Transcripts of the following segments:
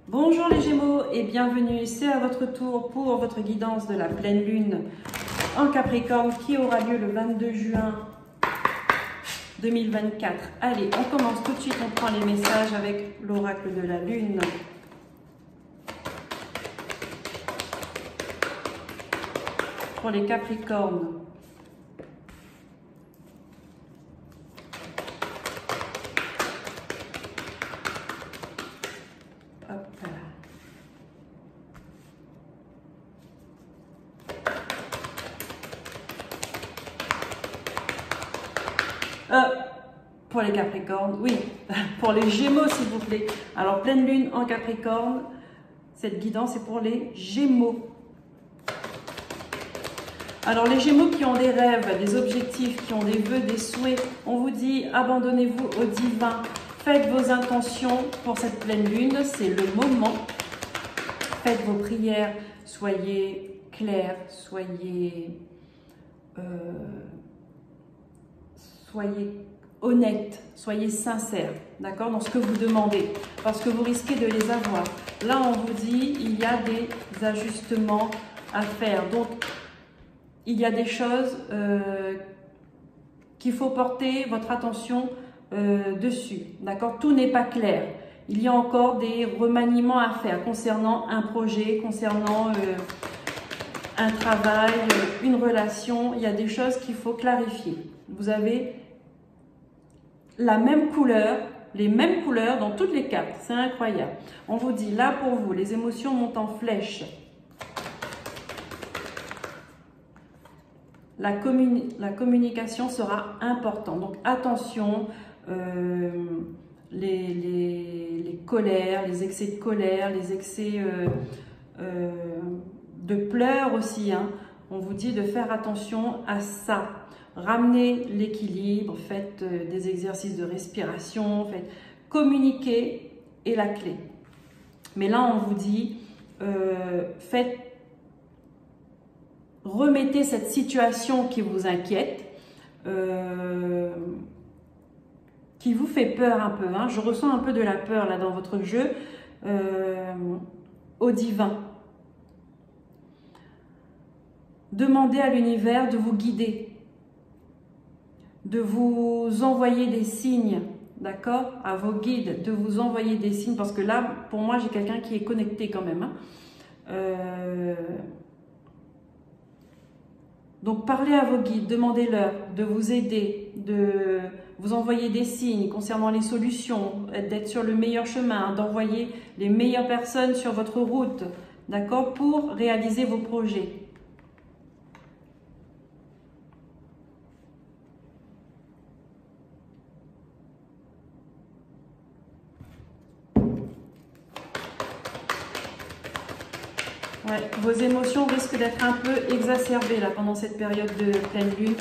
Bonjour les Gémeaux et bienvenue, c'est à votre tour pour votre guidance de la pleine lune en Capricorne qui aura lieu le 22 juin 2024. Allez, on commence tout de suite, on prend les messages avec l'oracle de la lune. Pour les Capricornes. Pour les Capricornes, oui, pour les Gémeaux s'il vous plaît. Alors pleine lune en Capricorne, cette guidance est pour les Gémeaux. Alors les Gémeaux qui ont des rêves, des objectifs, qui ont des vœux, des souhaits, on vous dit abandonnez-vous au divin, faites vos intentions pour cette pleine lune, c'est le moment. Faites vos prières, soyez clairs, soyez honnête, soyez sincère, d'accord, dans ce que vous demandez, parce que vous risquez de les avoir. Là, on vous dit, il y a des ajustements à faire. Donc, il y a des choses qu'il faut porter votre attention dessus, d'accord. Tout n'est pas clair. Il y a encore des remaniements à faire concernant un projet, concernant un travail, une relation. Il y a des choses qu'il faut clarifier. Vous avez la même couleur, les mêmes couleurs dans toutes les cartes. C'est incroyable. On vous dit là pour vous, les émotions montent en flèche. La communication sera importante. Donc attention, les colères, les excès de colère, les excès de pleurs aussi. Hein. On vous dit de faire attention à ça. Ramenez l'équilibre, faites des exercices de respiration, faites communiquer est la clé. Mais là, on vous dit, remettez cette situation qui vous inquiète, qui vous fait peur un peu. Hein. Je ressens un peu de la peur là dans votre jeu, au divin. Demandez à l'univers de vous guider, de vous envoyer des signes, d'accord, à vos guides, de vous envoyer des signes, parce que là, pour moi, j'ai quelqu'un qui est connecté quand même. Hein. Donc, parlez à vos guides, demandez-leur de vous aider, de vous envoyer des signes concernant les solutions, d'être sur le meilleur chemin, d'envoyer les meilleures personnes sur votre route, d'accord, pour réaliser vos projets. Ouais, vos émotions risquent d'être un peu exacerbées là, pendant cette période de pleine lune.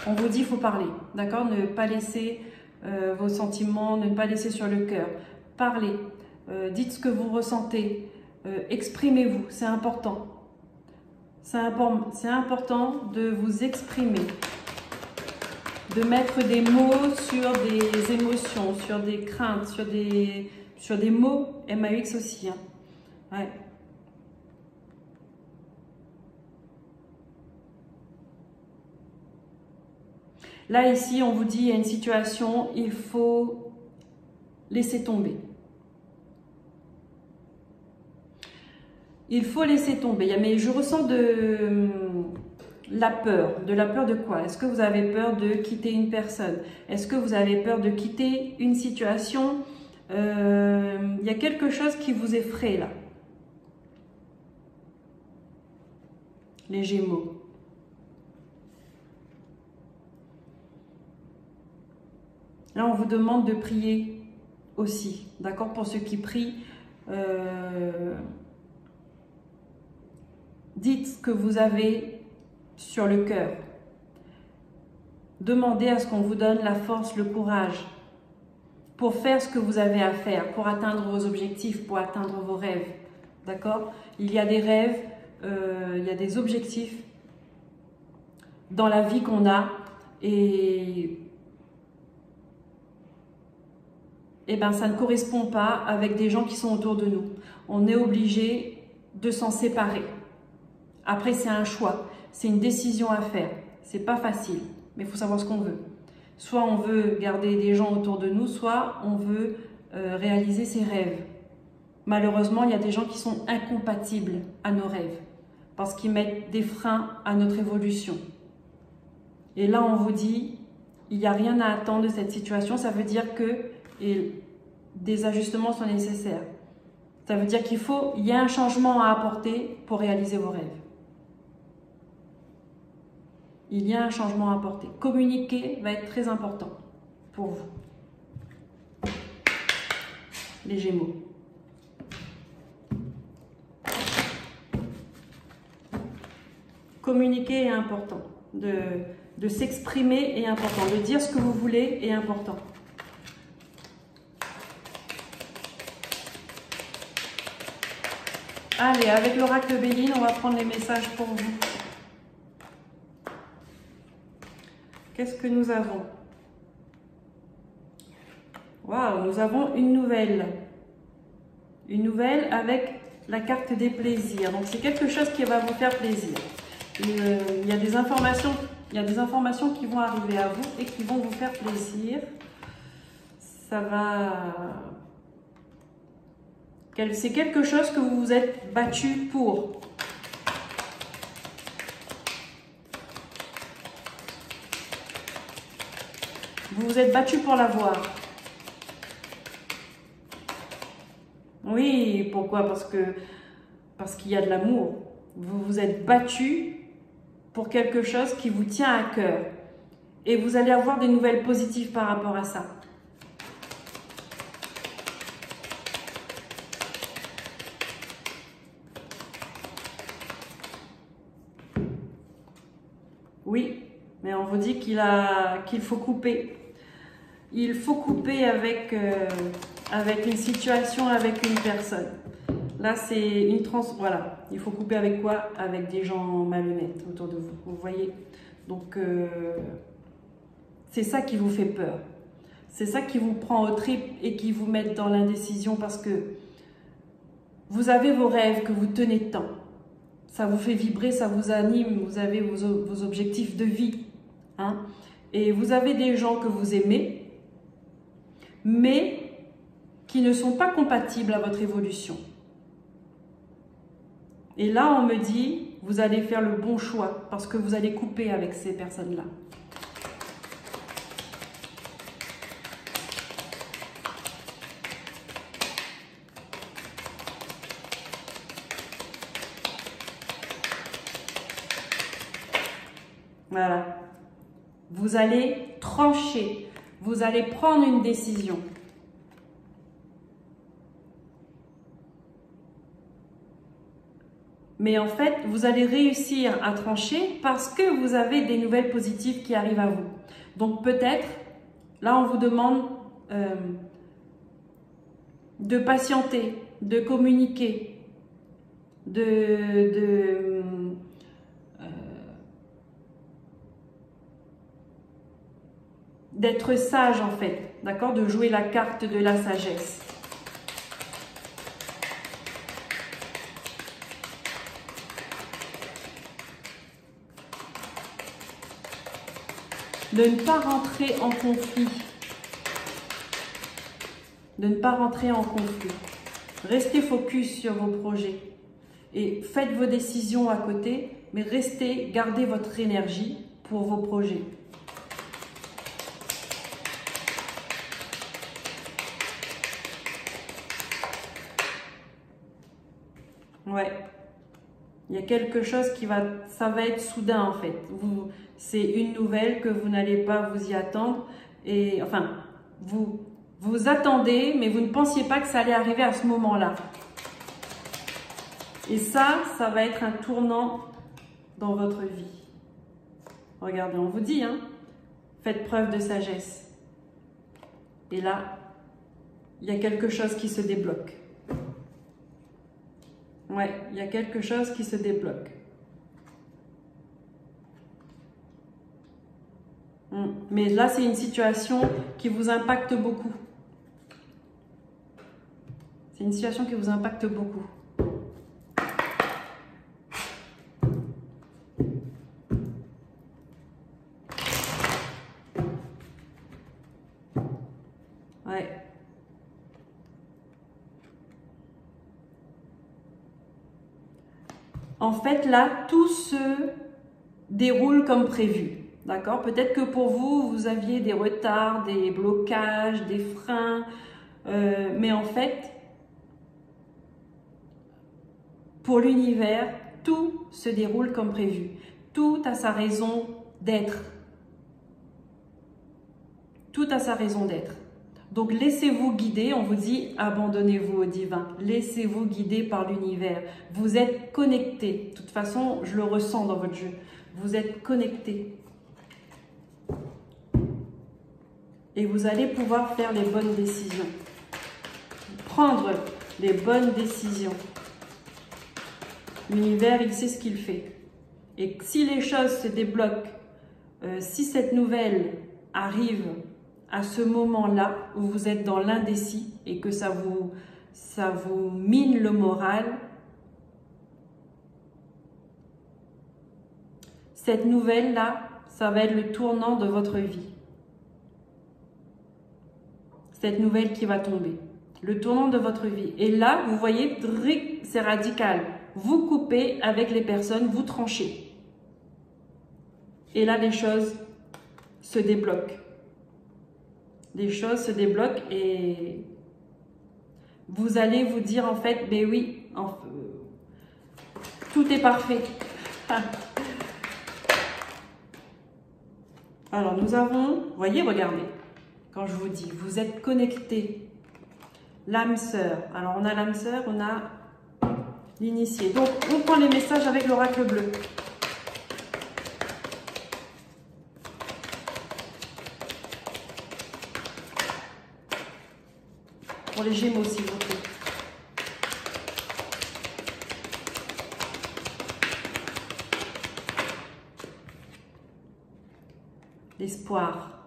On vous dit qu'il faut parler, d'accord? Ne pas laisser vos sentiments, ne pas laisser sur le cœur. Parlez, dites ce que vous ressentez, exprimez-vous, c'est important. C'est important de vous exprimer, de mettre des mots sur des émotions, sur des craintes, sur des mots, MAX aussi. Hein. Ouais. Là, ici, on vous dit, il y a une situation, il faut laisser tomber. Il faut laisser tomber. Mais je ressens de la peur. De la peur de quoi? Est-ce que vous avez peur de quitter une personne? Est-ce que vous avez peur de quitter une situation? Il y a quelque chose qui vous effraie là. Les Gémeaux. Là, on vous demande de prier aussi, d'accord? Pour ceux qui prient, dites ce que vous avez sur le cœur. Demandez à ce qu'on vous donne la force, le courage pour faire ce que vous avez à faire, pour atteindre vos objectifs, pour atteindre vos rêves, d'accord? Il y a des rêves, il y a des objectifs dans la vie qu'on a et eh ben, ça ne correspond pas avec des gens qui sont autour de nous. On est obligé de s'en séparer. Après, c'est un choix, c'est une décision à faire. C'est pas facile, mais il faut savoir ce qu'on veut. Soit on veut garder des gens autour de nous, soit on veut réaliser ses rêves. Malheureusement, il y a des gens qui sont incompatibles à nos rêves parce qu'ils mettent des freins à notre évolution. Et là, on vous dit, il n'y a rien à attendre de cette situation. Ça veut dire que des ajustements sont nécessaires. Ça veut dire il y a un changement à apporter pour réaliser vos rêves. Il y a un changement à apporter. Communiquer va être très important pour vous. Les Gémeaux. Communiquer est important. De s'exprimer est important. De dire ce que vous voulez est important. Allez, avec l'oracle de Béline, on va prendre les messages pour vous. Qu'est-ce que nous avons? Waouh, nous avons une nouvelle. Une nouvelle avec la carte des plaisirs. Donc, c'est quelque chose qui va vous faire plaisir. Il y a des informations qui vont arriver à vous et qui vont vous faire plaisir. Ça va... C'est quelque chose que vous vous êtes battu pour. Vous vous êtes battu pour l'avoir. Oui, pourquoi? Parce qu'il y a de l'amour. Vous vous êtes battu pour quelque chose qui vous tient à cœur. Et vous allez avoir des nouvelles positives par rapport à ça. Oui, mais on vous dit qu'il faut couper. Il faut couper avec une situation, avec une personne. Là, c'est une Voilà, il faut couper avec quoi? Avec des gens malhonnêtes autour de vous, vous voyez? Donc, c'est ça qui vous fait peur. C'est ça qui vous prend aux tripes et qui vous met dans l'indécision parce que vous avez vos rêves que vous tenez tant. Ça vous fait vibrer, ça vous anime, vous avez vos objectifs de vie. Hein? Et vous avez des gens que vous aimez, mais qui ne sont pas compatibles à votre évolution. Et là, on me dit, vous allez faire le bon choix parce que vous allez couper avec ces personnes-là. Voilà. Vous allez trancher. Vous allez prendre une décision. Mais en fait, vous allez réussir à trancher parce que vous avez des nouvelles positives qui arrivent à vous. Donc peut-être, là on vous demande de patienter, de communiquer, d'être sage en fait, d'accord? De jouer la carte de la sagesse. De ne pas rentrer en conflit. De ne pas rentrer en conflit. Restez focus sur vos projets. Et faites vos décisions à côté, mais restez, gardez votre énergie pour vos projets. Ouais. Il y a quelque chose ça va être soudain en fait. C'est une nouvelle que vous n'allez pas vous y attendre. Et enfin, vous attendez, mais vous ne pensiez pas que ça allait arriver à ce moment-là. Et ça va être un tournant dans votre vie. Regardez, on vous dit, hein, faites preuve de sagesse. Et là, il y a quelque chose qui se débloque. Ouais, il y a quelque chose qui se débloque. Mais là, c'est une situation qui vous impacte beaucoup. C'est une situation qui vous impacte beaucoup. Ouais. En fait, là, tout se déroule comme prévu. D'accord? Peut-être que pour vous, vous aviez des retards, des blocages, des freins. Mais en fait, pour l'univers, tout se déroule comme prévu. Tout a sa raison d'être. Tout a sa raison d'être. Donc, laissez-vous guider. On vous dit, abandonnez-vous au divin. Laissez-vous guider par l'univers. Vous êtes connecté. De toute façon, je le ressens dans votre jeu. Vous êtes connecté. Et vous allez pouvoir faire les bonnes décisions. Prendre les bonnes décisions. L'univers, il sait ce qu'il fait. Et si les choses se débloquent, si cette nouvelle arrive à ce moment-là où vous êtes dans l'indécis et que ça vous mine le moral, cette nouvelle-là, ça va être le tournant de votre vie. Cette nouvelle qui va tomber. Le tournant de votre vie. Et là, vous voyez, c'est radical. Vous coupez avec les personnes, vous tranchez. Et là, les choses se débloquent. Les choses se débloquent et vous allez vous dire en fait, mais oui, tout est parfait. Alors, nous avons, vous voyez, regardez, quand je vous dis, vous êtes connectés. L'âme sœur. Alors, on a l'âme sœur, on a l'initié. Donc, on prend les messages avec l'oracle bleu. Pour les Gémeaux, s'il vous plaît. L'espoir.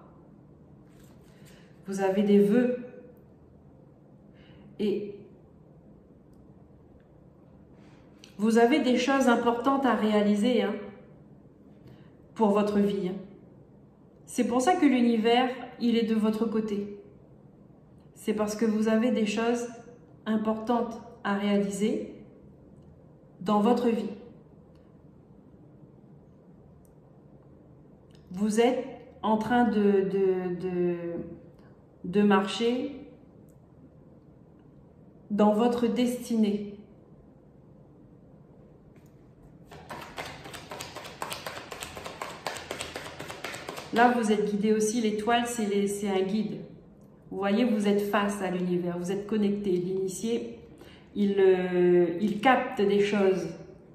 Vous avez des vœux. Et vous avez des choses importantes à réaliser pour votre vie. C'est pour ça que l'univers, il est de votre côté. C'est parce que vous avez des choses importantes à réaliser dans votre vie. Vous êtes en train de marcher dans votre destinée. Là, vous êtes guidé aussi. L'étoile, c'est un guide. Vous voyez, vous êtes face à l'univers, vous êtes connecté. L'initié, il capte des choses.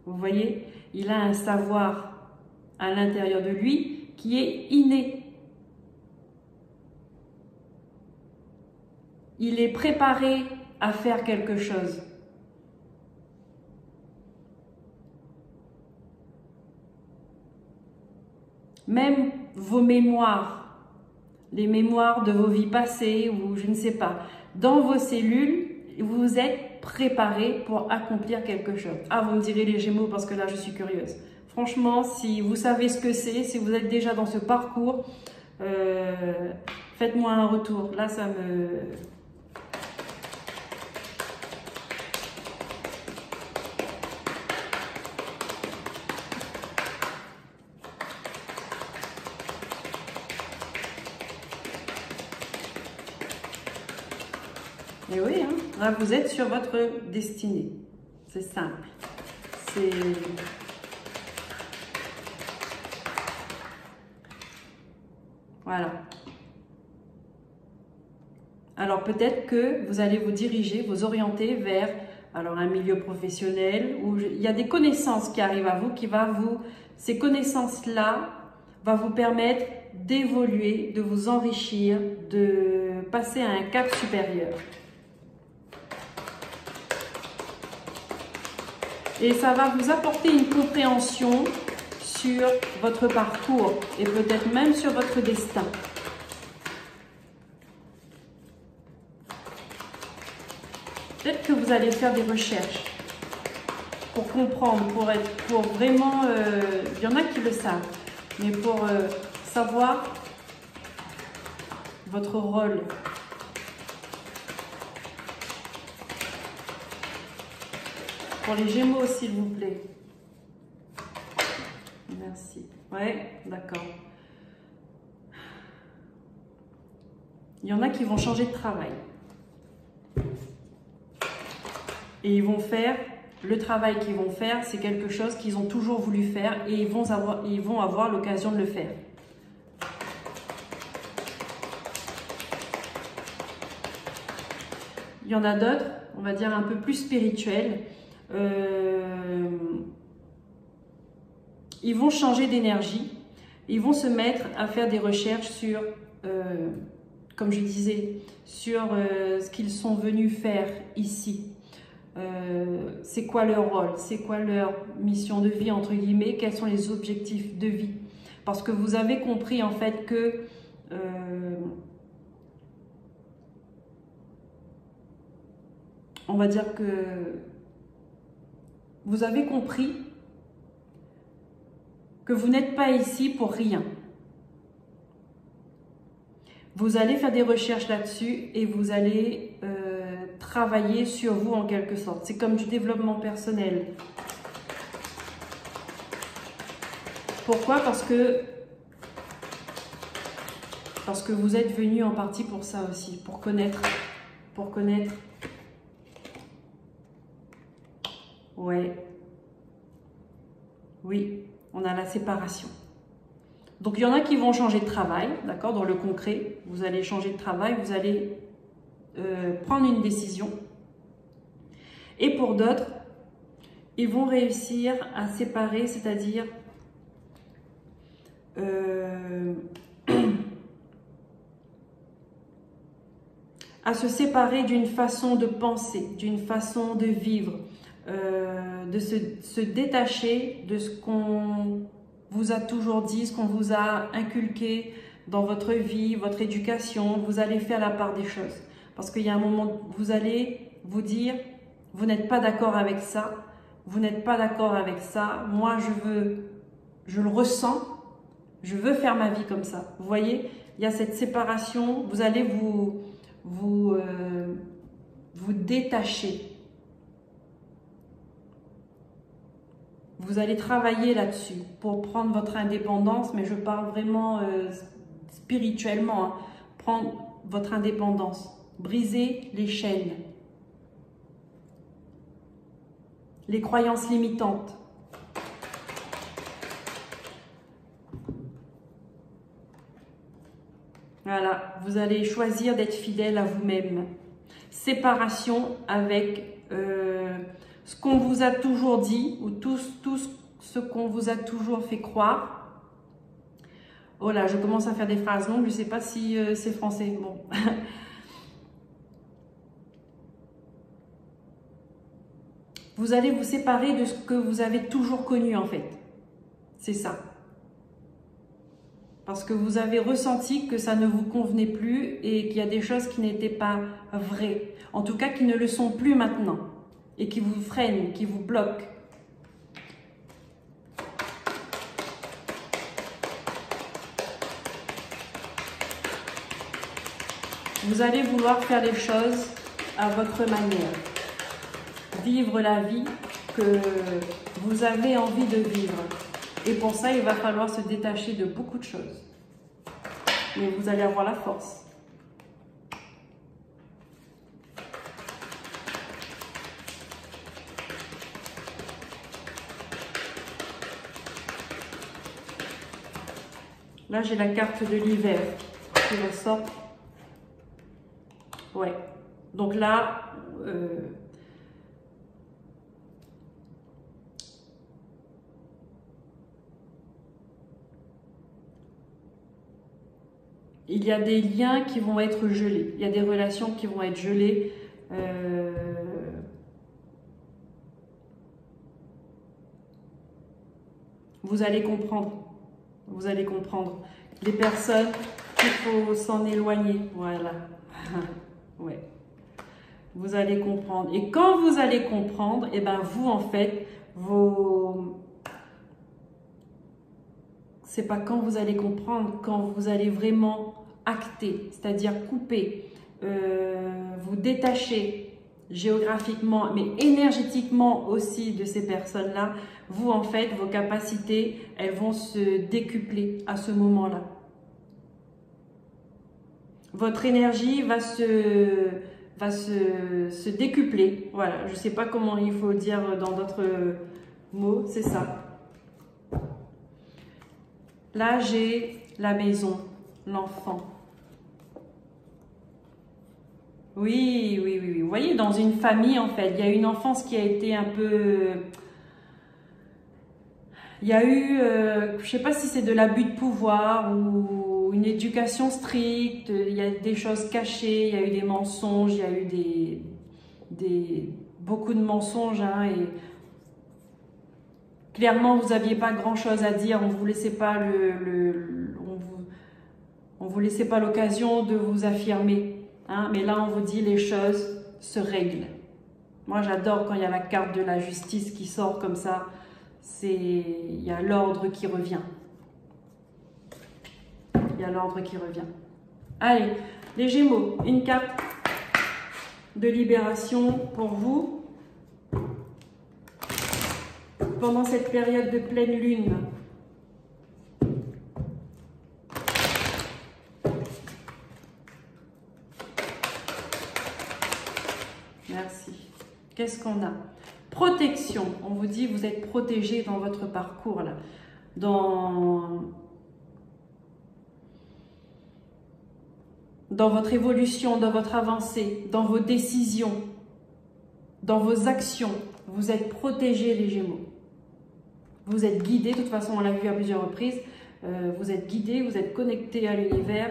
Vous voyez, il a un savoir à l'intérieur de lui qui est inné. Il est préparé à faire quelque chose. Même vos mémoires, les mémoires de vos vies passées ou je ne sais pas, dans vos cellules, vous êtes préparé pour accomplir quelque chose. Ah, vous me direz les Gémeaux parce que là, je suis curieuse. Franchement, si vous savez ce que c'est, si vous êtes déjà dans ce parcours, faites-moi un retour. Là, ça me... Et oui, là, vous êtes sur votre destinée. C'est simple. C'est... Voilà. Alors, peut-être que vous allez vous diriger, vous orienter vers un milieu professionnel où il y a des connaissances qui arrivent à vous, ces connaissances-là vont vous permettre d'évoluer, de vous enrichir, de passer à un cap supérieur. Et ça va vous apporter une compréhension sur votre parcours et peut-être même sur votre destin. Peut-être que vous allez faire des recherches pour comprendre, pour vraiment... il y en a qui le savent, mais pour savoir votre rôle. Pour les Gémeaux, s'il vous plaît. Merci. Ouais, d'accord. Il y en a qui vont changer de travail. Et ils vont faire, le travail qu'ils vont faire, c'est quelque chose qu'ils ont toujours voulu faire et ils vont avoir l'occasion de le faire. Il y en a d'autres, on va dire un peu plus spirituels. Ils vont changer d'énergie. Ils vont se mettre à faire des recherches sur, comme je disais, sur ce qu'ils sont venus faire ici. C'est quoi leur rôle, c'est quoi leur mission de vie, entre guillemets, quels sont les objectifs de vie. Parce que vous avez compris en fait que on va dire que vous avez compris que vous n'êtes pas ici pour rien. Vous allez faire des recherches là-dessus et vous allez travailler sur vous en quelque sorte. C'est comme du développement personnel. Pourquoi? Parce que vous êtes venu en partie pour ça aussi, pour connaître. Ouais. Oui, on a la séparation. Donc, il y en a qui vont changer de travail, d'accord, dans le concret. Vous allez changer de travail, vous allez prendre une décision. Et pour d'autres, ils vont réussir à séparer, c'est-à-dire à se séparer d'une façon de penser, d'une façon de vivre, de se détacher de ce qu'on vous a toujours dit, ce qu'on vous a inculqué dans votre vie, votre éducation. Vous allez faire la part des choses. Parce qu'il y a un moment, vous allez vous dire, vous n'êtes pas d'accord avec ça, vous n'êtes pas d'accord avec ça, moi je le ressens, je veux faire ma vie comme ça. Vous voyez, il y a cette séparation, vous allez vous détacher. Vous allez travailler là-dessus pour prendre votre indépendance, mais je parle vraiment spirituellement, hein. Prendre votre indépendance, briser les chaînes, les croyances limitantes. Voilà, vous allez choisir d'être fidèle à vous-même. Séparation avec ce qu'on vous a toujours dit ou tout ce qu'on vous a toujours fait croire. Oh là, je commence à faire des phrases longues, je ne sais pas si c'est français. Bon. Vous allez vous séparer de ce que vous avez toujours connu en fait. C'est ça. Parce que vous avez ressenti que ça ne vous convenait plus et qu'il y a des choses qui n'étaient pas vraies. En tout cas, qui ne le sont plus maintenant. Et qui vous freinent, qui vous bloquent. Vous allez vouloir faire les choses à votre manière. Vivre la vie que vous avez envie de vivre. Et pour ça, il va falloir se détacher de beaucoup de choses. Mais vous allez avoir la force. Là, j'ai la carte de l'hiver qui ressort. Ouais. Donc là, il y a des liens qui vont être gelés. Il y a des relations qui vont être gelées. Vous allez comprendre. Vous allez comprendre. Les personnes, il faut s'en éloigner. Voilà. Ouais. Vous allez comprendre. Et quand vous allez comprendre, et ben vous, en fait, c'est pas quand vous allez comprendre, quand vous allez vraiment acter, c'est-à-dire couper, vous détacher géographiquement, mais énergétiquement aussi de ces personnes-là, vous, en fait, vos capacités, elles vont se décupler à ce moment-là. Votre énergie va se décupler. Voilà, je ne sais pas comment il faut dire dans d'autres mots, c'est ça. Là, j'ai la maison, l'enfant. Oui, oui, oui, oui. Vous voyez, dans une famille, en fait, il y a une enfance qui a été un peu... Il y a eu, je ne sais pas si c'est de l'abus de pouvoir ou une éducation stricte, il y a des choses cachées, il y a eu des mensonges, il y a eu beaucoup de mensonges, hein, et clairement, vous n'aviez pas grand-chose à dire, on ne vous laissait pas on vous laissait pas l'occasion de vous affirmer, hein, mais là, on vous dit les choses se règlent. Moi, j'adore quand il y a la carte de la justice qui sort comme ça. Il y a l'ordre qui revient. Il y a l'ordre qui revient. Allez, les Gémeaux, une carte de libération pour vous pendant cette période de pleine lune. Merci. Qu'est-ce qu'on a? Protection. On vous dit vous êtes protégé dans votre parcours là. Dans votre évolution, dans votre avancée, dans vos décisions, dans vos actions. Vous êtes protégés, les Gémeaux. Vous êtes guidés, de toute façon on l'a vu à plusieurs reprises, vous êtes guidés, vous êtes connectés à l'univers.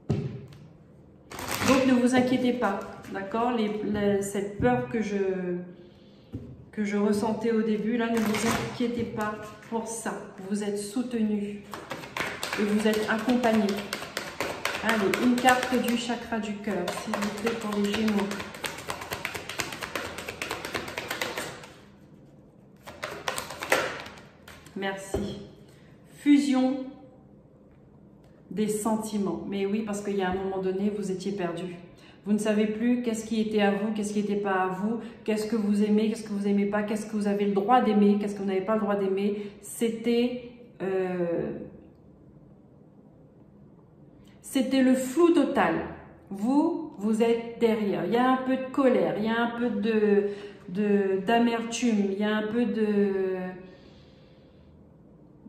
Donc ne vous inquiétez pas, d'accord? Cette peur que je ressentais au début, là, ne vous inquiétez pas pour ça. Vous êtes soutenus et vous êtes accompagnés. Allez, une carte du chakra du cœur, s'il vous plaît, pour les Gémeaux. Merci. Fusion des sentiments. Mais oui, parce qu'il y a un moment donné, vous étiez perdu. Vous ne savez plus qu'est-ce qui était à vous, qu'est-ce qui n'était pas à vous, qu'est-ce que vous aimez, qu'est-ce que vous n'aimez pas, qu'est-ce que vous avez le droit d'aimer, qu'est-ce que vous n'avez pas le droit d'aimer. C'était le flou total. Vous êtes derrière. Il y a un peu de colère, il y a un peu d'amertume, il y a un peu de...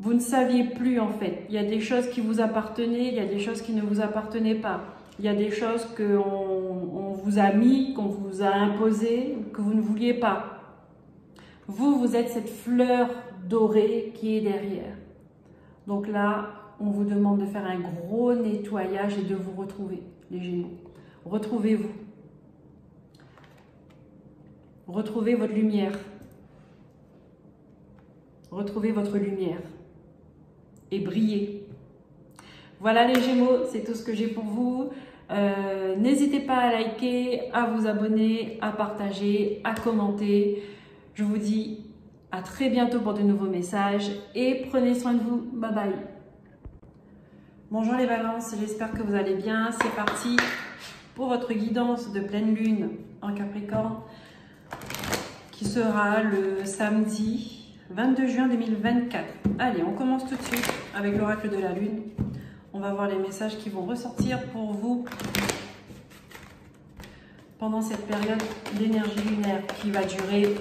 Vous ne saviez plus en fait. Il y a des choses qui vous appartenaient, il y a des choses qui ne vous appartenaient pas. Il y a des choses qu'on vous a mis, qu'on vous a imposées, que vous ne vouliez pas. Vous êtes cette fleur dorée qui est derrière. Donc là, on vous demande de faire un gros nettoyage et de vous retrouver, les Gémeaux. Retrouvez-vous. Retrouvez votre lumière. Retrouvez votre lumière. Et brillez. Voilà les Gémeaux, c'est tout ce que j'ai pour vous. N'hésitez pas à liker, à vous abonner, à partager, à commenter. Je vous dis à très bientôt pour de nouveaux messages et prenez soin de vous. Bye bye. Bonjour les Balances, j'espère que vous allez bien. C'est parti pour votre guidance de pleine lune en Capricorne qui sera le samedi 22 juin 2024. Allez, on commence tout de suite avec l'oracle de la lune. On va voir les messages qui vont ressortir pour vous pendant cette période d'énergie lunaire qui va durer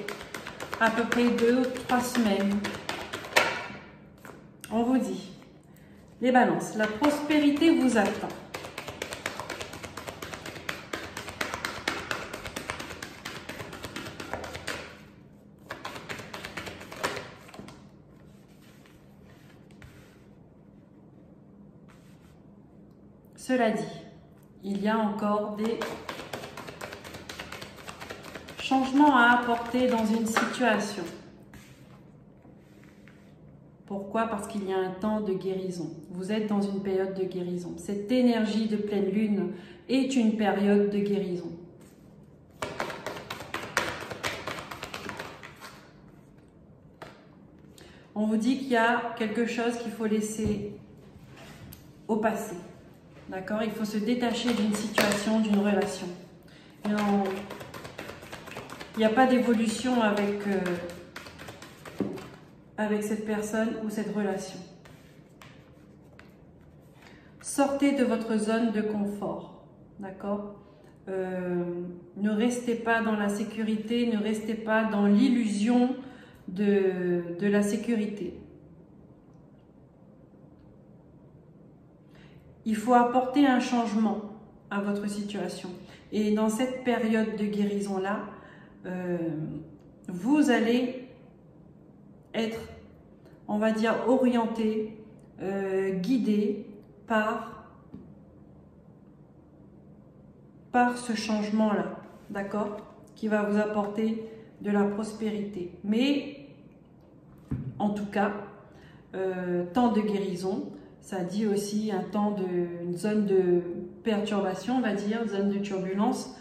à peu près 2 ou 3 semaines. On vous dit, les Balances, la prospérité vous attend. Cela dit, il y a encore des changements à apporter dans une situation. Pourquoi? Parce qu'il y a un temps de guérison. Vous êtes dans une période de guérison. Cette énergie de pleine lune est une période de guérison. On vous dit qu'il y a quelque chose qu'il faut laisser au passé. D'accord? Il faut se détacher d'une situation, d'une relation. Il n'y a pas d'évolution avec cette personne ou cette relation. Sortez de votre zone de confort. D'accord? Ne restez pas dans la sécurité, ne restez pas dans l'illusion de la sécurité. Il faut apporter un changement à votre situation. Et dans cette période de guérison-là, vous allez être, on va dire, orienté, guidé par ce changement-là, d'accord? Qui va vous apporter de la prospérité. Mais, en tout cas, temps de guérison, ça dit aussi une zone de perturbation, on va dire, zone de turbulence.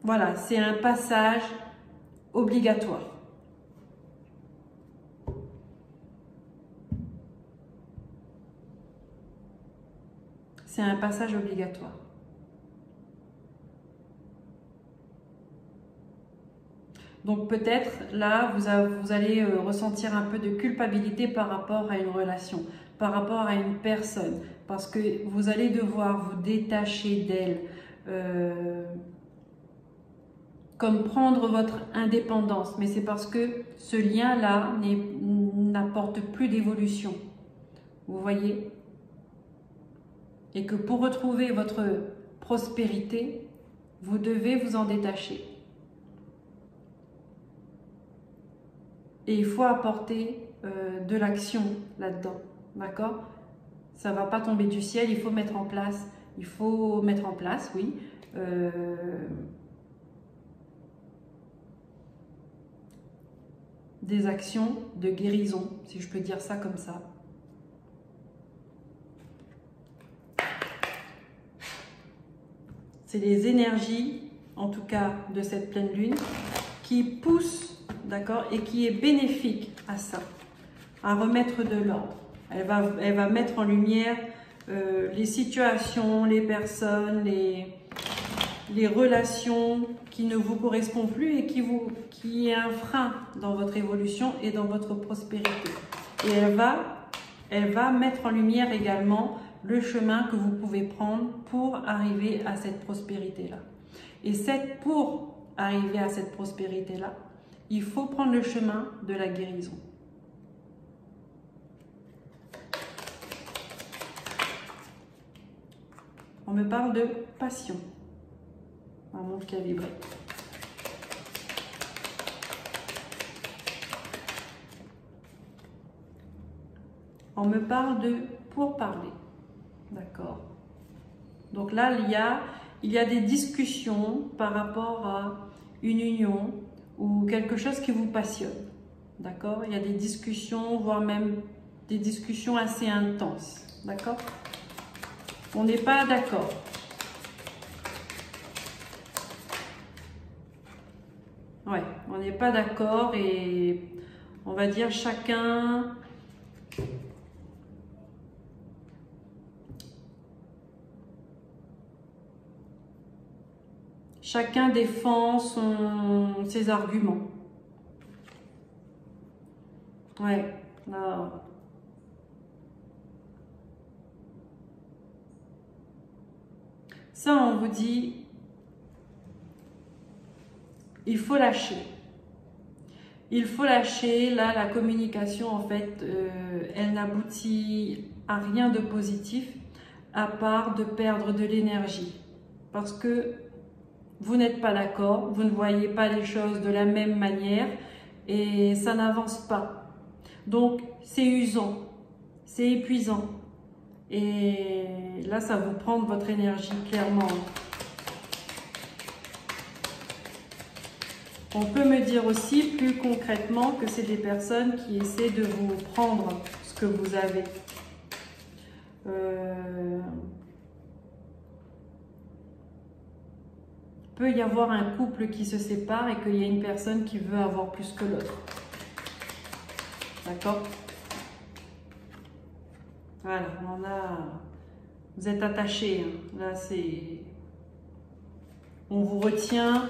Voilà, c'est un passage obligatoire. C'est un passage obligatoire. Donc peut-être là, vous allez ressentir un peu de culpabilité par rapport à une relation, par rapport à une personne, parce que vous allez devoir vous détacher d'elle, comme prendre votre indépendance. Mais c'est parce que ce lien-là n'apporte plus d'évolution. Vous voyez? Et que pour retrouver votre prospérité, vous devez vous en détacher. Et il faut apporter de l'action là-dedans, d'accord? Ça ne va pas tomber du ciel, il faut mettre en place, oui, des actions de guérison, si je peux dire ça comme ça. C'est les énergies, en tout cas de cette pleine lune, qui poussent, d'accord, et qui est bénéfique à ça, à remettre de l'ordre. Elle va mettre en lumière les situations, les personnes, les relations qui ne vous correspondent plus et qui est un frein dans votre évolution et dans votre prospérité. Et elle va mettre en lumière également le chemin que vous pouvez prendre pour arriver à cette prospérité-là. Et pour arriver à cette prospérité-là, il faut prendre le chemin de la guérison. On me parle de passion. Un monde qui a vibré. On me parle de pourparler. D'accord. Donc là, il y a des discussions par rapport à une union ou quelque chose qui vous passionne. D'accord. Il y a des discussions, voire même des discussions assez intenses. D'accord. On n'est pas d'accord. Ouais, on n'est pas d'accord et on va dire chacun défend ses arguments. Ouais, là. Ça, on vous dit, il faut lâcher. Il faut lâcher. Là, la communication, en fait, elle n'aboutit à rien de positif, à part de perdre de l'énergie. Parce que vous n'êtes pas d'accord, vous ne voyez pas les choses de la même manière et ça n'avance pas. Donc, c'est usant, c'est épuisant. Et là, ça vous prend de votre énergie, clairement. On peut me dire aussi plus concrètement que c'est des personnes qui essaient de vous prendre ce que vous avez. Peut y avoir un couple qui se sépare et qu'il y a une personne qui veut avoir plus que l'autre. D'accord? Voilà, on a... Vous êtes attachés. Hein. Là, c'est... On vous retient.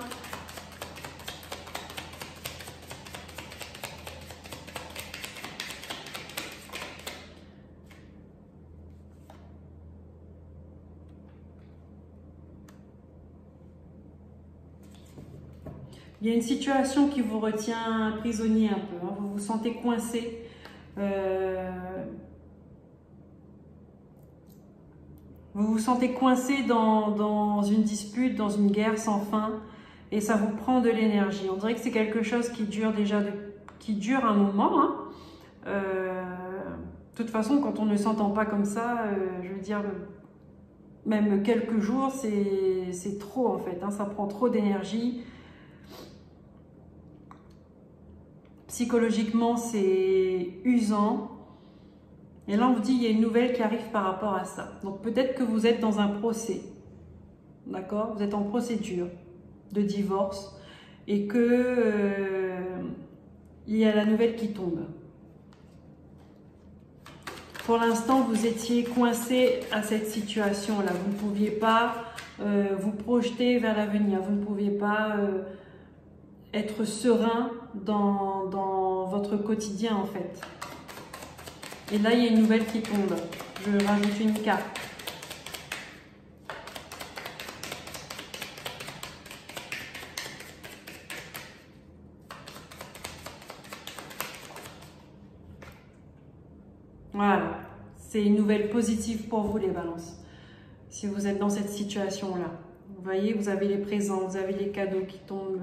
Il y a une situation qui vous retient prisonnier un peu. Hein. Vous vous sentez coincé. Vous vous sentez coincé dans une dispute, dans une guerre sans fin. Et ça vous prend de l'énergie. On dirait que c'est quelque chose qui dure déjà qui dure un moment. Hein. De toute façon, quand on ne s'entend pas comme ça, je veux dire, même quelques jours, c'est trop en fait. Hein. Ça prend trop d'énergie. Psychologiquement, c'est usant. Et là, on vous dit, il y a une nouvelle qui arrive par rapport à ça. Donc, peut-être que vous êtes dans un procès. D'accord? Vous êtes en procédure de divorce. Et que il y a la nouvelle qui tombe. Pour l'instant, vous étiez coincé à cette situation-là. Vous ne pouviez pas vous projeter vers l'avenir. Vous ne pouviez pas... être serein dans votre quotidien en fait. Et là, il y a une nouvelle qui tombe. Je rajoute une carte. Voilà. C'est une nouvelle positive pour vous les balances. Si vous êtes dans cette situation-là. Vous voyez, vous avez les présents, vous avez les cadeaux qui tombent,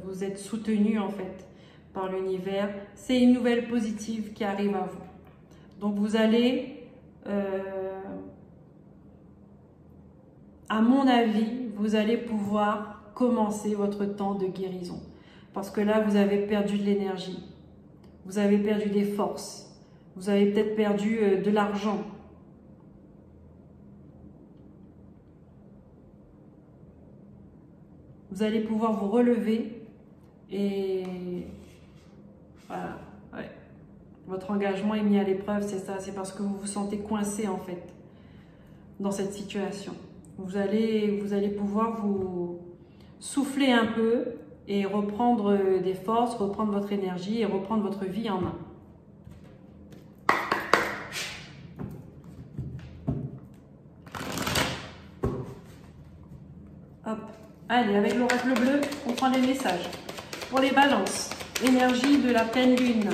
vous êtes soutenu en fait par l'univers. C'est une nouvelle positive qui arrive à vous. Donc vous allez, à mon avis, vous allez pouvoir commencer votre temps de guérison. Parce que là, vous avez perdu de l'énergie, vous avez perdu des forces, vous avez peut-être perdu de l'argent. Vous allez pouvoir vous relever et voilà, ouais. Votre engagement est mis à l'épreuve, c'est ça, c'est parce que vous vous sentez coincé en fait dans cette situation. Vous allez pouvoir vous souffler un peu et reprendre des forces, reprendre votre énergie et reprendre votre vie en main. Hop. Allez, avec l'oracle bleu, on prend les messages. Pour les balances, énergie de la pleine lune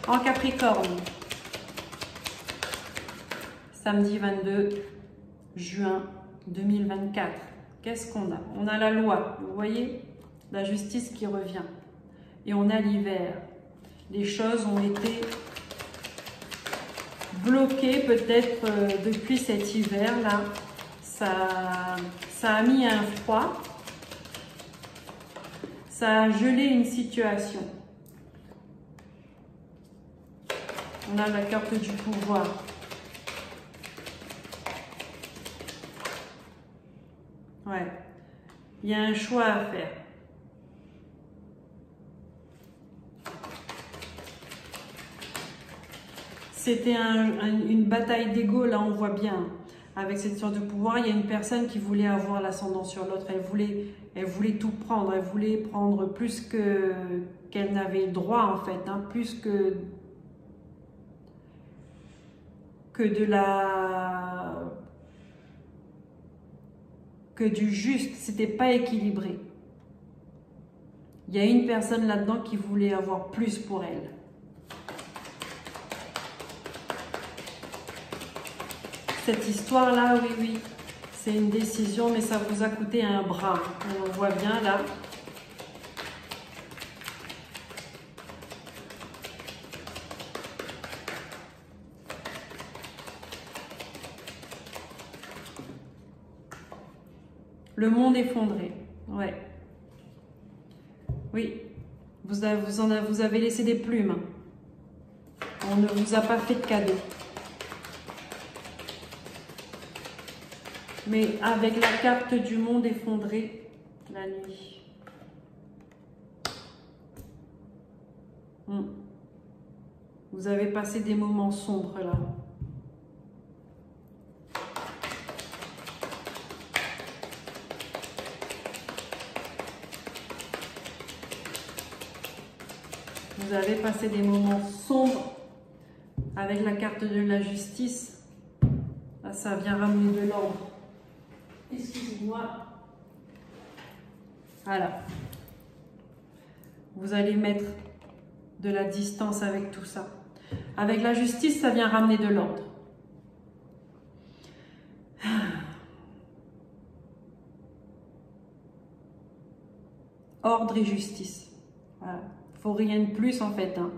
en Capricorne. Samedi 22 juin 2024. Qu'est-ce qu'on a? On a la loi, vous voyez? La justice qui revient. Et on a l'hiver. Les choses ont été bloquées peut-être depuis cet hiver-là. Ça a mis un froid. Ça a gelé une situation. On a la carte du pouvoir. Ouais. Il y a un choix à faire. C'était une bataille d'ego, là on voit bien. Avec cette sorte de pouvoir, il y a une personne qui voulait avoir l'ascendant sur l'autre. Elle voulait tout prendre. Elle voulait prendre plus qu'elle n'avait le droit, en fait. Hein, plus que du juste. C'était pas équilibré. Il y a une personne là-dedans qui voulait avoir plus pour elle. Cette histoire-là, oui, oui, c'est une décision, mais ça vous a coûté un bras. On le voit bien là. Le monde effondré, ouais. Oui, vous avez laissé des plumes. On ne vous a pas fait de cadeau. Mais avec la carte du monde effondré, la nuit. Vous avez passé des moments sombres là. Vous avez passé des moments sombres avec la carte de la justice. Là, ça vient ramener de l'ordre. Excusez-moi. Voilà. Vous allez mettre de la distance avec tout ça. Avec la justice, ça vient ramener de l'ordre. Ordre et justice. Voilà. Faut rien de plus en fait. Hein.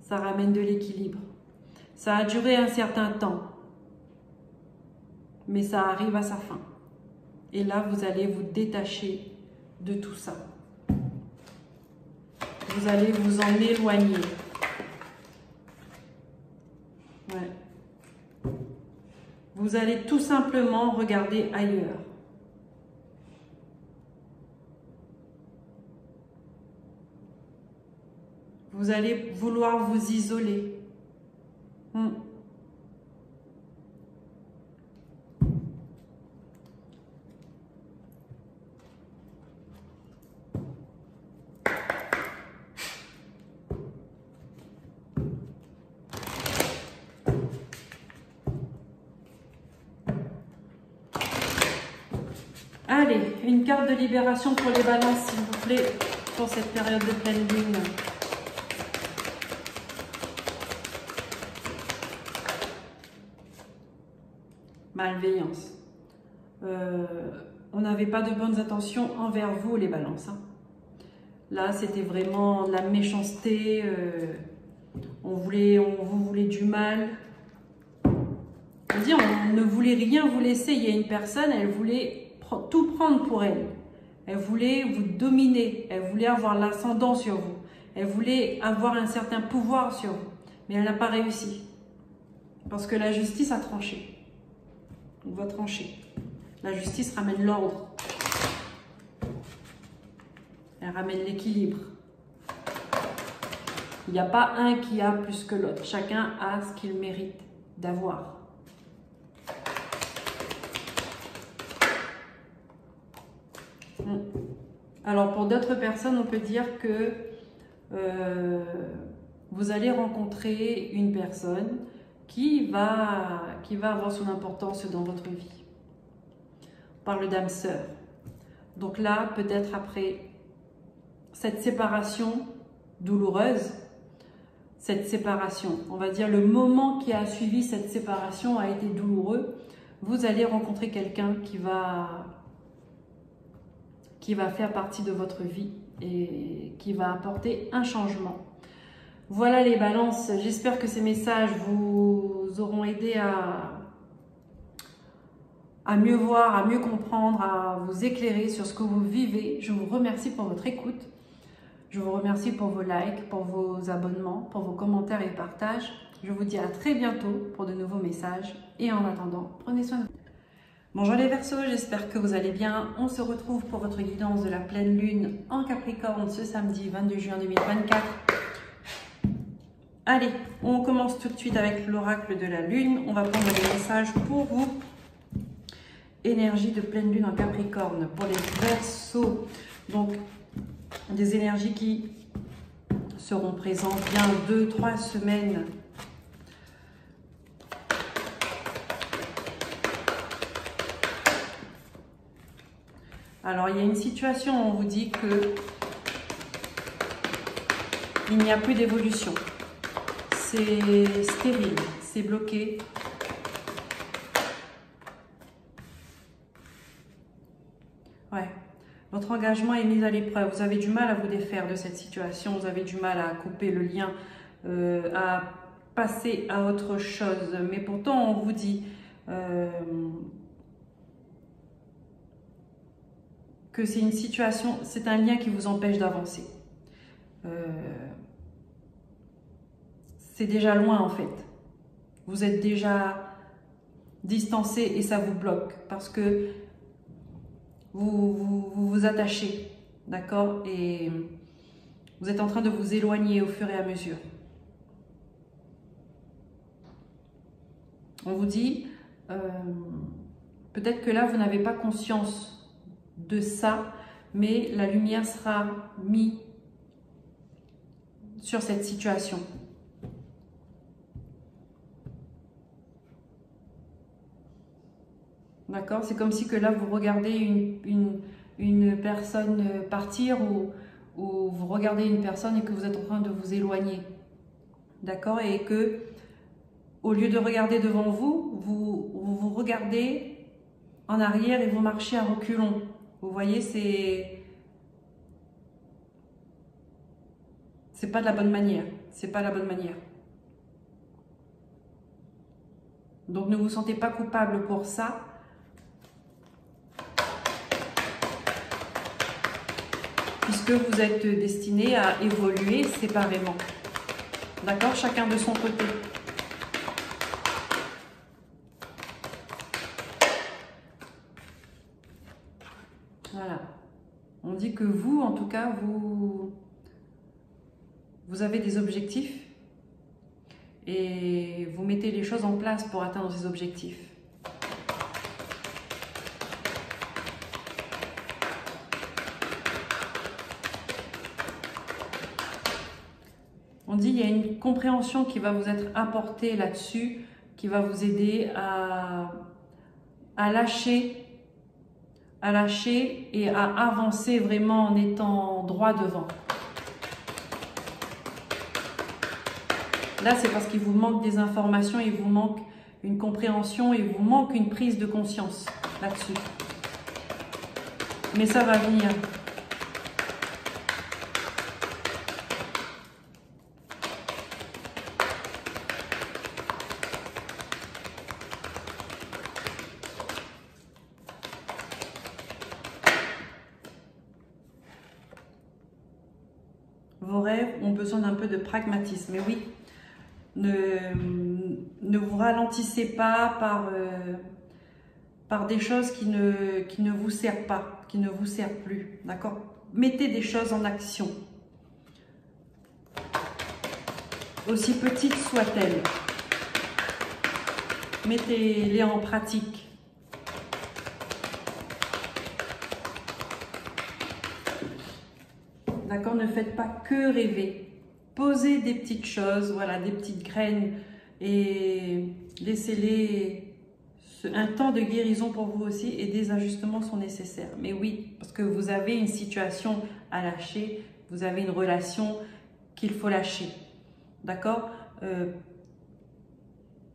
Ça ramène de l'équilibre. Ça a duré un certain temps. Mais ça arrive à sa fin. Et là, vous allez vous détacher de tout ça. Vous allez vous en éloigner. Ouais. Vous allez tout simplement regarder ailleurs. Vous allez vouloir vous isoler. Allez, une carte de libération pour les balances, s'il vous plaît, pour cette période de pleine lune. Malveillance. On n'avait pas de bonnes intentions envers vous, les balances. Hein. Là, c'était vraiment de la méchanceté. On vous voulait du mal. Je veux dire, on ne voulait rien vous laisser. Il y a une personne, elle voulait tout prendre pour elle. Elle voulait vous dominer. Elle voulait avoir l'ascendant sur vous. Elle voulait avoir un certain pouvoir sur vous. Mais elle n'a pas réussi. Parce que la justice a tranché. On va trancher. La justice ramène l'ordre. Elle ramène l'équilibre. Il n'y a pas un qui a plus que l'autre. Chacun a ce qu'il mérite d'avoir. Alors pour d'autres personnes, on peut dire que vous allez rencontrer une personne qui va avoir son importance dans votre vie. On parle d'âme sœur. Donc là, peut-être après cette séparation douloureuse, cette séparation, on va dire le moment qui a suivi cette séparation a été douloureux, vous allez rencontrer quelqu'un qui va faire partie de votre vie et qui va apporter un changement. Voilà les balances, j'espère que ces messages vous auront aidé à mieux voir, à mieux comprendre, à vous éclairer sur ce que vous vivez. Je vous remercie pour votre écoute. Je vous remercie pour vos likes, pour vos abonnements, pour vos commentaires et partages. Je vous dis à très bientôt pour de nouveaux messages. Et en attendant, prenez soin de vous. Bonjour les Verseaux, j'espère que vous allez bien. On se retrouve pour votre guidance de la pleine lune en Capricorne ce samedi 22 juin 2024. Allez, on commence tout de suite avec l'oracle de la lune. On va prendre des messages pour vous. Énergie de pleine lune en Capricorne pour les Verseaux. Donc, des énergies qui seront présentes bien 2-3 semaines. Alors, il y a une situation où on vous dit que il n'y a plus d'évolution. C'est stérile, c'est bloqué. Ouais. Votre engagement est mis à l'épreuve. Vous avez du mal à vous défaire de cette situation. Vous avez du mal à couper le lien, à passer à autre chose. Mais pourtant, on vous dit que c'est une situation, c'est un lien qui vous empêche d'avancer. c'est déjà loin en fait. Vous êtes déjà distancé et ça vous bloque parce que vous attachez, d'accord? Et vous êtes en train de vous éloigner au fur et à mesure. On vous dit, peut-être que là, vous n'avez pas conscience de ça, mais la lumière sera mise sur cette situation. D'accord? C'est comme si que là, vous regardez une personne partir ou vous regardez une personne et que vous êtes en train de vous éloigner. D'accord? Et que, au lieu de regarder devant vous, vous regardez en arrière et vous marchez à reculons. Vous voyez, c'est pas de la bonne manière. C'est pas la bonne manière. Donc ne vous sentez pas coupable pour ça. Puisque vous êtes destiné à évoluer séparément. D'accord? Chacun de son côté. Voilà. On dit que vous, en tout cas, vous avez des objectifs et vous mettez les choses en place pour atteindre ces objectifs. On dit qu'il y a une compréhension qui va vous être apportée là-dessus, qui va vous aider à lâcher et à avancer vraiment en étant droit devant. Là, c'est parce qu'il vous manque des informations, il vous manque une compréhension, il vous manque une prise de conscience là-dessus. Mais ça va venir. Vos rêves ont besoin d'un peu de pragmatisme. Mais oui, ne vous ralentissez pas par des choses qui ne vous servent pas, qui ne vous servent plus. D'accord? Mettez des choses en action. Aussi petites soient-elles. Mettez-les en pratique. D'accord? Ne faites pas que rêver. Posez des petites choses, voilà, des petites graines et laissez-les un temps de guérison pour vous aussi et des ajustements sont nécessaires. Mais oui, parce que vous avez une situation à lâcher, vous avez une relation qu'il faut lâcher. D'accord?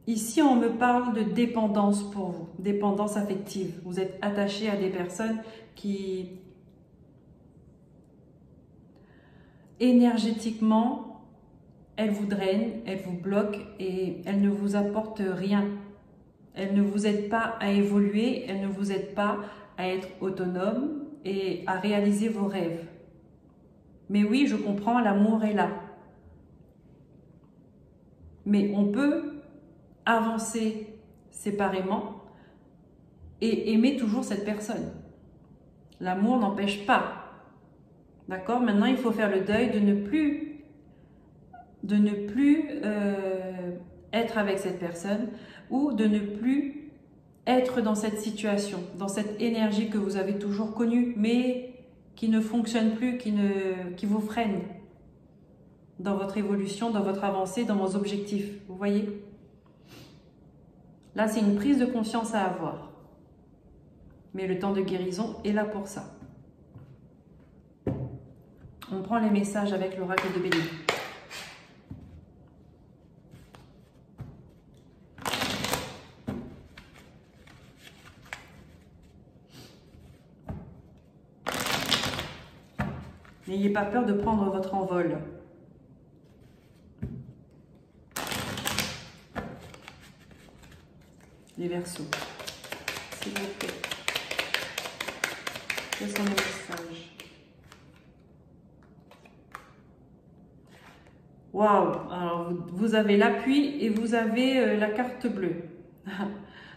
Ici, on me parle de dépendance pour vous, dépendance affective. Vous êtes attaché à des personnes qui énergétiquement, elles vous drainent, elles vous bloquent et elles ne vous apportent rien. Elles ne vous aident pas à évoluer, elles ne vous aident pas à être autonome et à réaliser vos rêves. Mais oui, je comprends, l'amour est là. Mais on peut avancer séparément et aimer toujours cette personne. L'amour n'empêche pas. D'accord? Maintenant, il faut faire le deuil de ne plus être avec cette personne ou de ne plus être dans cette situation, dans cette énergie que vous avez toujours connue, mais qui ne fonctionne plus, qui vous freine dans votre évolution, dans votre avancée, dans vos objectifs. Vous voyez? Là, c'est une prise de conscience à avoir. Mais le temps de guérison est là pour ça. On prend les messages avec l'oracle de Bélier. N'ayez pas peur de prendre votre envol. Les Verseaux, s'il vous plaît. Quels sont les messages? Waouh! Alors, vous avez l'appui et vous avez la carte bleue.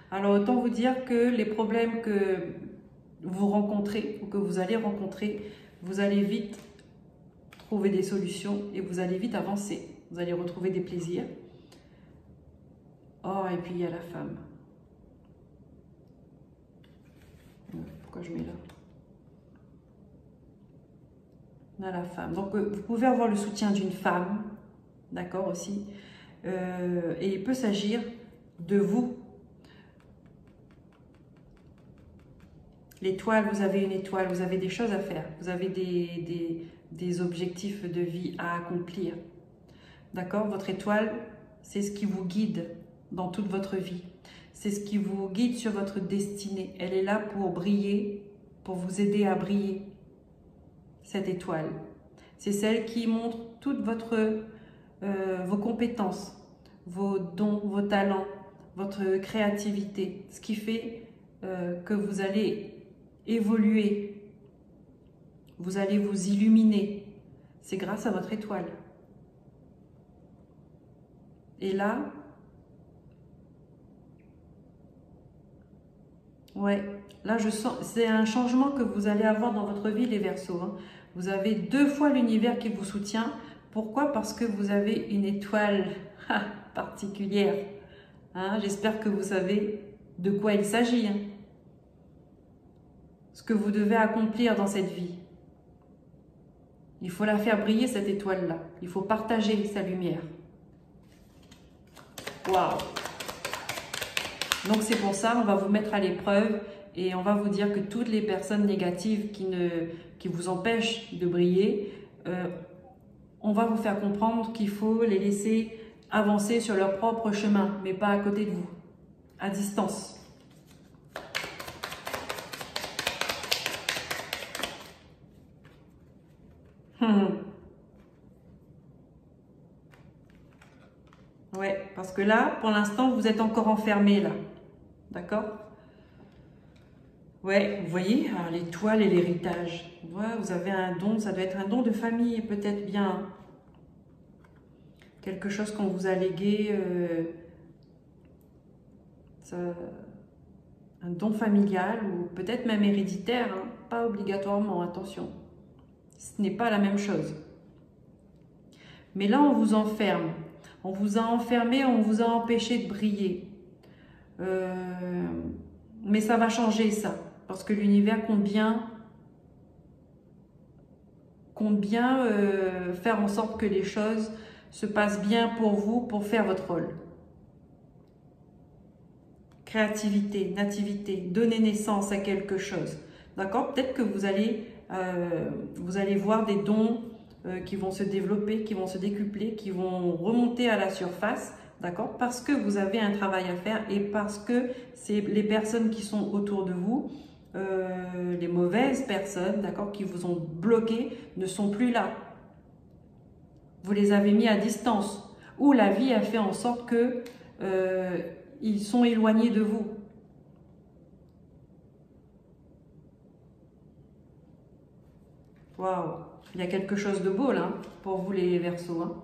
Alors, autant vous dire que les problèmes que vous rencontrez ou que vous allez rencontrer, vous allez vite trouver des solutions et vous allez vite avancer. Vous allez retrouver des plaisirs. Oh, et puis il y a la femme. Pourquoi je mets là? On a la femme. Donc, vous pouvez avoir le soutien d'une femme, d'accord aussi. Et il peut s'agir de vous. L'étoile, vous avez une étoile, vous avez des choses à faire. Vous avez des objectifs de vie à accomplir. D'accord? Votre étoile, c'est ce qui vous guide dans toute votre vie. C'est ce qui vous guide sur votre destinée. Elle est là pour briller, pour vous aider à briller. Cette étoile. C'est celle qui montre toutes vos compétences, vos dons, vos talents, votre créativité. Ce qui fait que vous allez évoluer. Vous allez vous illuminer. C'est grâce à votre étoile. Et là, ouais, là je sens, c'est un changement que vous allez avoir dans votre vie, les Verseaux. Hein. Vous avez 2 fois l'univers qui vous soutient. Pourquoi? Parce que vous avez une étoile particulière. Hein, j'espère que vous savez de quoi il s'agit. Hein. Ce que vous devez accomplir dans cette vie. Il faut la faire briller, cette étoile-là. Il faut partager sa lumière. Waouh! Donc c'est pour ça, on va vous mettre à l'épreuve et on va vous dire que toutes les personnes négatives qui vous empêchent de briller, on va vous faire comprendre qu'il faut les laisser avancer sur leur propre chemin, mais pas à côté de vous, à distance. Ouais, parce que là, pour l'instant, vous êtes encore enfermé là. D'accord? Ouais, vous voyez, l'étoile et l'héritage. Ouais, vous avez un don, ça doit être un don de famille, peut-être bien. Quelque chose qu'on vous a légué, un don familial ou peut-être même héréditaire, hein, pas obligatoirement, attention. Ce n'est pas la même chose. Mais là, on vous enferme. On vous a enfermé, on vous a empêché de briller. Mais ça va changer ça. Parce que l'univers compte bien faire en sorte que les choses se passent bien pour vous, pour faire votre rôle. Créativité, nativité, donner naissance à quelque chose. D'accord? Peut-être que vous allez voir des dons qui vont se développer, qui vont se décupler, qui vont remonter à la surface, d'accord? Parce que vous avez un travail à faire et parce que c'est les personnes qui sont autour de vous, les mauvaises personnes, d'accord, qui vous ont bloqué, ne sont plus là. Vous les avez mis à distance ou la vie a fait en sorte que ils sont éloignés de vous. Waouh! Il y a quelque chose de beau là, pour vous les Verseaux. Hein.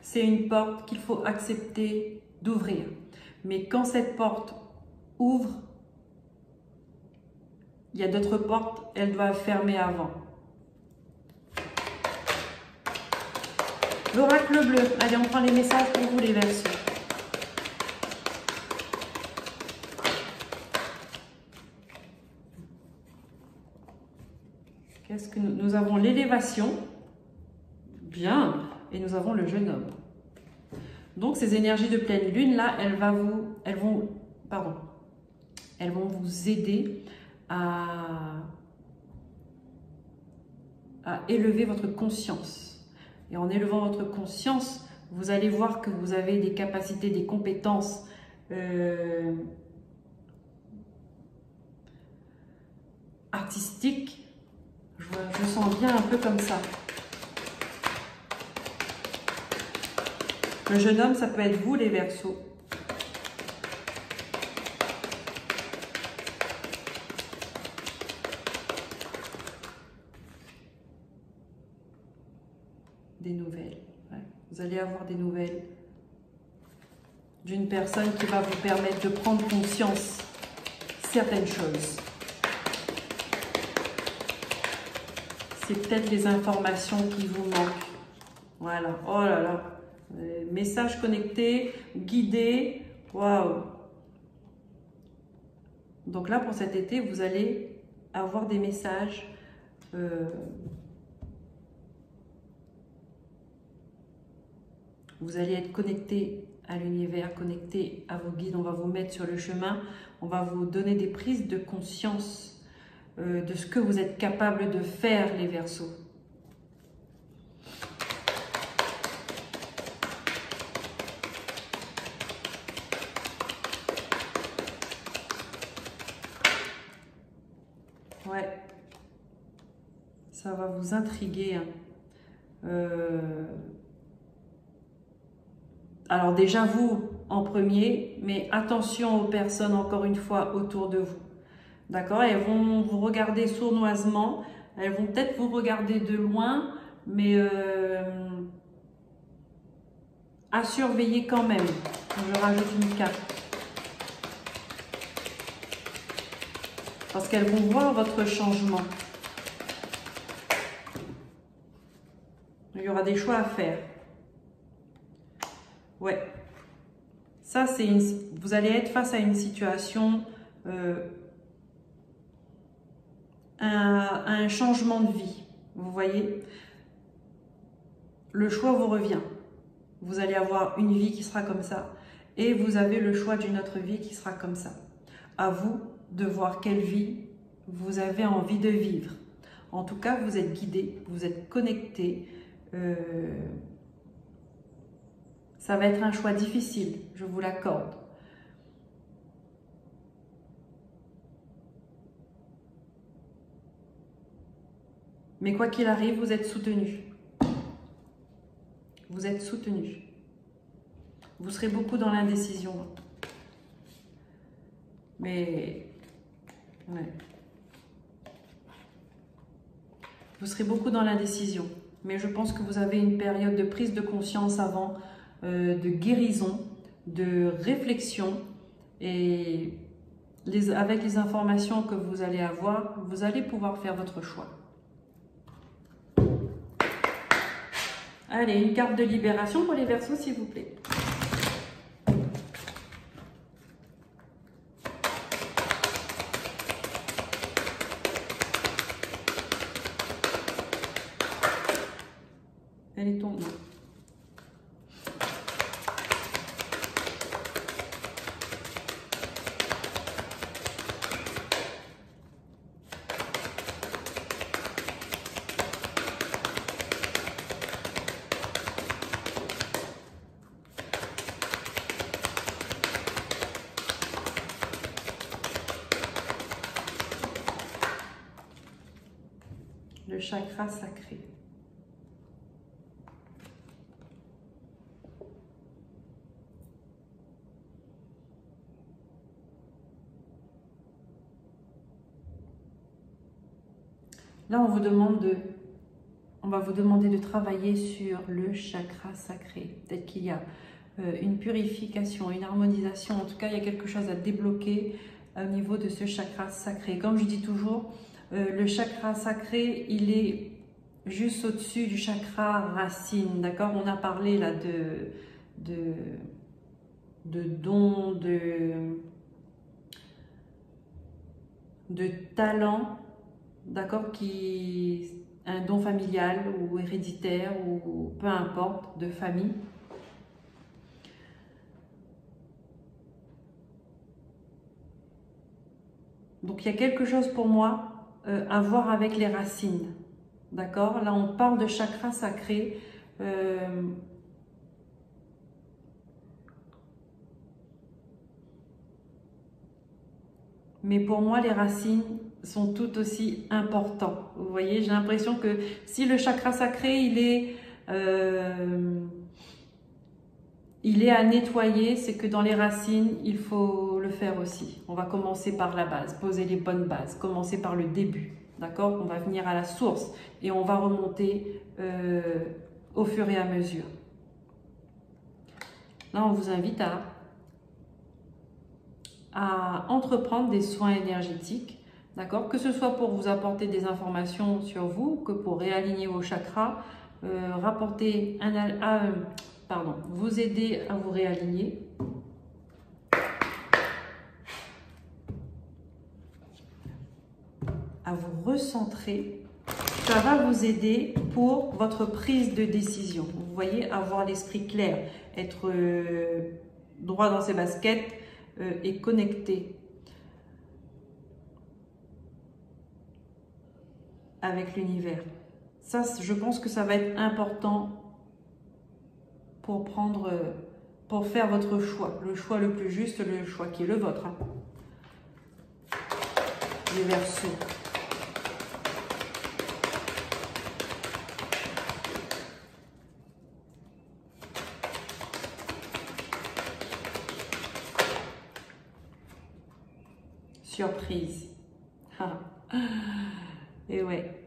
C'est une porte qu'il faut accepter d'ouvrir. Mais quand cette porte ouvre, il y a d'autres portes, elles doivent fermer avant. L'oracle bleu. Allez, on prend les messages pour vous les Verseaux. Qu'est-ce que nous avons? L'élévation. Bien. Et nous avons le jeune homme. Donc ces énergies de pleine lune là, elles vont vous aider à élever votre conscience. Et en élevant votre conscience, vous allez voir que vous avez des capacités, des compétences artistiques, Je sens bien un peu comme ça. Le jeune homme, ça peut être vous, les Verseaux. Des nouvelles. Ouais. Vous allez avoir des nouvelles d'une personne qui va vous permettre de prendre conscience certaines choses. C'est peut-être les informations qui vous manquent. Voilà. Oh là là. Message connecté, guidé. Waouh. Donc là, pour cet été, vous allez avoir des messages vous allez être connecté à l'univers, connecté à vos guides. On va vous mettre sur le chemin. On va vous donner des prises de conscience de ce que vous êtes capable de faire, les Verseaux. Ouais, ça va vous intriguer. Hein. Alors déjà vous en premier, mais attention aux personnes encore une fois autour de vous. D'accord? Elles vont vous regarder sournoisement, elles vont peut-être vous regarder de loin, mais à surveiller quand même. Je rajoute une carte. Parce qu'elles vont voir votre changement. Il y aura des choix à faire. Ouais. Ça, c'est une... Vous allez être face à une situation, un changement de vie. Vous voyez? Le choix vous revient. Vous allez avoir une vie qui sera comme ça. Et vous avez le choix d'une autre vie qui sera comme ça. À vous de voir quelle vie vous avez envie de vivre. En tout cas, vous êtes guidé, vous êtes connecté. Ça va être un choix difficile, je vous l'accorde. Mais quoi qu'il arrive, vous êtes soutenu. Vous êtes soutenu. Vous serez beaucoup dans l'indécision. Mais... ouais. Vous serez beaucoup dans l'indécision. Mais je pense que vous avez une période de prise de conscience avant, de guérison, de réflexion. Et avec les informations que vous allez avoir, vous allez pouvoir faire votre choix. Allez, une carte de libération pour les Verseaux, s'il vous plaît. Elle est tombée. Le chakra sacré. Là, on va vous demander de travailler sur le chakra sacré. Peut-être qu'il y a une purification, une harmonisation. En tout cas, il y a quelque chose à débloquer au niveau de ce chakra sacré. Comme je dis toujours, le chakra sacré, il est juste au-dessus du chakra racine. D'accord? On a parlé là de dons, de talents. D'accord, un don familial ou héréditaire ou peu importe, de famille. Donc il y a quelque chose pour moi à voir avec les racines. D'accord, là on parle de chakra sacré. Mais pour moi les racines, sont tout aussi importants. Vous voyez, j'ai l'impression que si le chakra sacré, il est à nettoyer, c'est que dans les racines, il faut le faire aussi. On va commencer par la base, poser les bonnes bases, commencer par le début. D'accord? On va venir à la source et on va remonter au fur et à mesure. Là, on vous invite à entreprendre des soins énergétiques. D'accord? Que ce soit pour vous apporter des informations sur vous, que pour réaligner vos chakras, vous aider à vous réaligner. À vous recentrer. Ça va vous aider pour votre prise de décision. Vous voyez, avoir l'esprit clair, être droit dans ses baskets et connecté avec l'univers. Ça, je pense que ça va être important pour faire votre choix, le choix le plus juste, le choix qui est le vôtre. Hein. Les Verseaux. Surprise. Et ouais,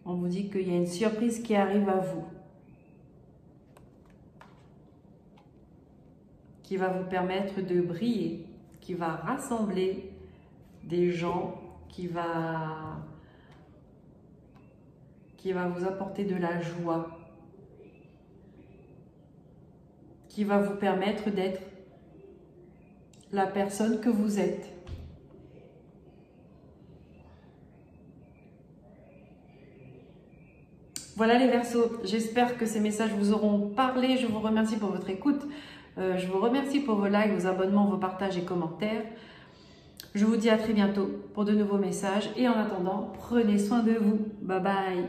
on vous dit qu'il y a une surprise qui arrive à vous, qui va vous permettre de briller, qui va rassembler des gens, qui va vous apporter de la joie, qui va vous permettre d'être la personne que vous êtes. Voilà les Verseaux, j'espère que ces messages vous auront parlé. Je vous remercie pour votre écoute. Je vous remercie pour vos likes, vos abonnements, vos partages et commentaires. Je vous dis à très bientôt pour de nouveaux messages. Et en attendant, prenez soin de vous. Bye bye.